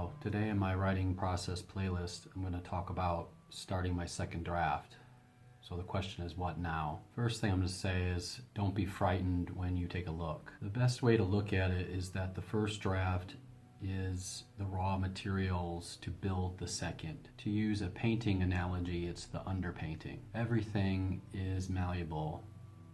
Hello, today in my writing process playlist, I'm going to talk about starting my second draft. So the question is, what now? First thing I'm going to say is, don't be frightened when you take a look. The best way to look at it is that the first draft is the raw materials to build the second. To use a painting analogy, it's the underpainting. Everything is malleable.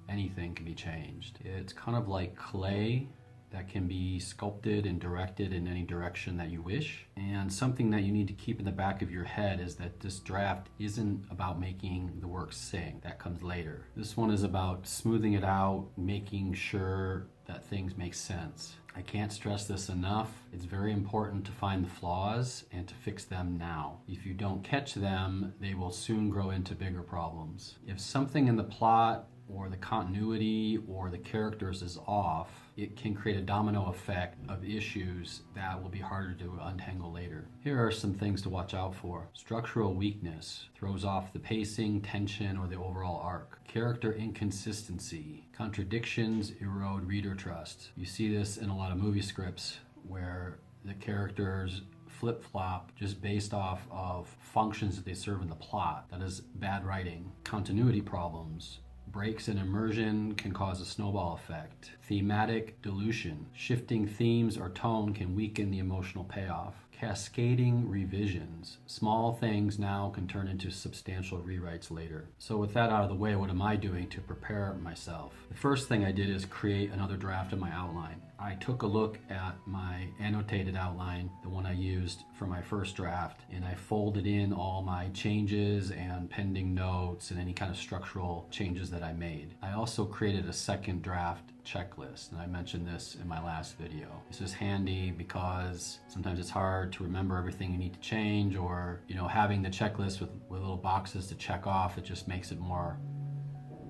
Anything can be changed. It's kind of like clay that can be sculpted and directed in any direction that you wish. And something that you need to keep in the back of your head is that this draft isn't about making the work sing. That comes later. This one is about smoothing it out, making sure that things make sense. I can't stress this enough. It's very important to find the flaws and to fix them now. If you don't catch them, they will soon grow into bigger problems. If something in the plot or the continuity or the characters is off, it can create a domino effect of issues that will be harder to untangle later. Here are some things to watch out for. Structural weakness throws off the pacing, tension, or the overall arc. Character inconsistency. Contradictions erode reader trust. You see this in a lot of movie scripts where the characters flip-flop just based off of functions that they serve in the plot. That is bad writing. Continuity problems. Breaks in immersion can cause a snowball effect. Thematic dilution. Shifting themes or tone can weaken the emotional payoff. Cascading revisions. Small things now can turn into substantial rewrites later. So with that out of the way, what am I doing to prepare myself? The first thing I did is create another draft of my outline. I took a look at my annotated outline, the one I used for my first draft, and I folded in all my changes and pending notes and any kind of structural changes that I made. I also created a second draft checklist, and I mentioned this in my last video. This is handy because sometimes it's hard to remember everything you need to change, or having the checklist with little boxes to check off, it just makes it more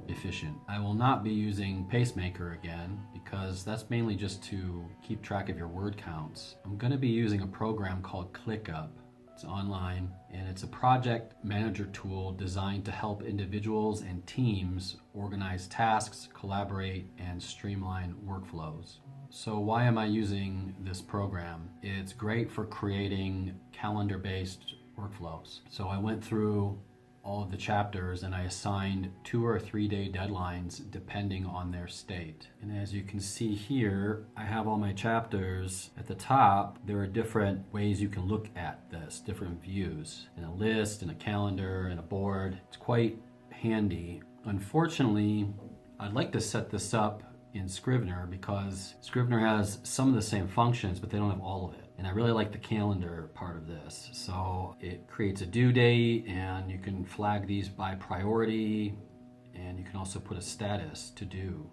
efficient. I will not be using Pacemaker again because that's mainly just to keep track of your word counts. I'm going to be using a program called ClickUp. It's online and it's a project manager tool designed to help individuals and teams organize tasks, collaborate, and streamline workflows. So why am I using this program? It's great for creating calendar-based workflows. So I went through all of the chapters and I assigned 2 or 3 day deadlines depending on their state. And as you can see here, I have all my chapters at the top. There are different ways you can look at this, different views, in a list, in a calendar, in a board. It's quite handy. Unfortunately, I'd like to set this up in Scrivener because Scrivener has some of the same functions, but they don't have all of it. And I really like the calendar part of this. So it creates a due date and you can flag these by priority, and you can also put a status to do.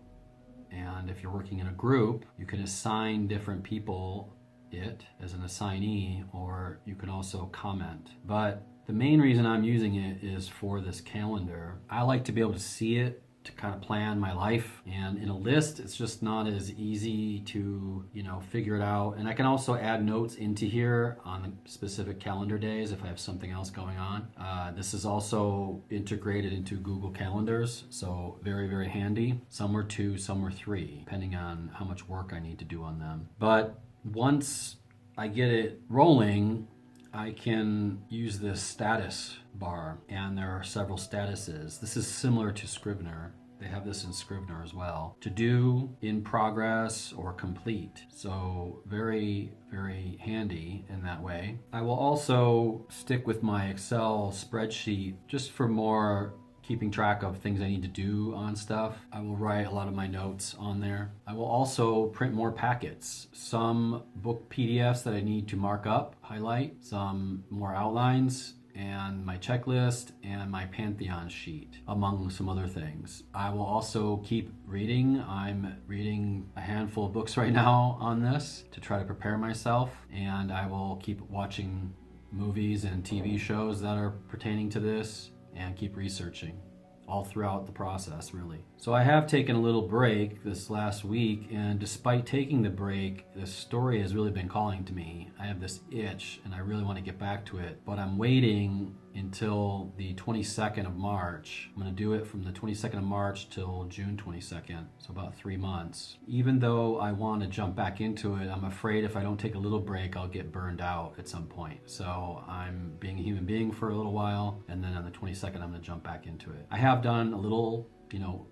And if you're working in a group, you can assign different people it as an assignee, or you can also comment. But the main reason I'm using it is for this calendar. I like to be able to see it to kind of plan my life, and in a list it's just not as easy to figure it out. And I can also add notes into here on specific calendar days if I have something else going on. This is also integrated into Google Calendars, so very, very handy. Some are 2, some are 3, depending on how much work I need to do on them. But once I get it rolling, I can use this status bar, and there are several statuses. This is similar to Scrivener. They have this in Scrivener as well. To do, in progress, or complete. So very, very handy in that way. I will also stick with my Excel spreadsheet just for more keeping track of things I need to do on stuff. I will write a lot of my notes on there. I will also print more packets. Some book PDFs that I need to mark up, highlight, some more outlines, and my checklist and my Pantheon sheet, among some other things. I will also keep reading. I'm reading a handful of books right now on this to try to prepare myself, and I will keep watching movies and TV shows that are pertaining to this and keep researching all throughout the process, really. So I have taken a little break this last week, and despite taking the break, this story has really been calling to me. I have this itch and I really want to get back to it, but I'm waiting until the 22nd of March. I'm going to do it from the 22nd of March till June 22nd, so about 3 months. Even though I want to jump back into it, I'm afraid if I don't take a little break, I'll get burned out at some point. So I'm being a human being for a little while, and then on the 22nd, I'm going to jump back into it. I have done a little,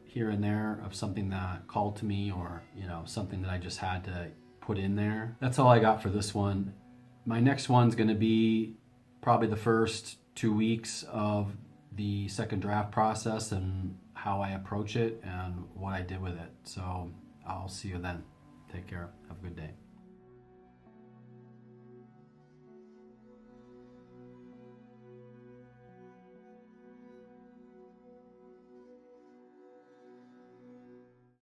here and there of something that called to me, or, something that I just had to put in there. That's all I got for this one. My next one's going to be probably the first 2 weeks of the second draft process and how I approach it and what I did with it. So I'll see you then. Take care. Have a good day.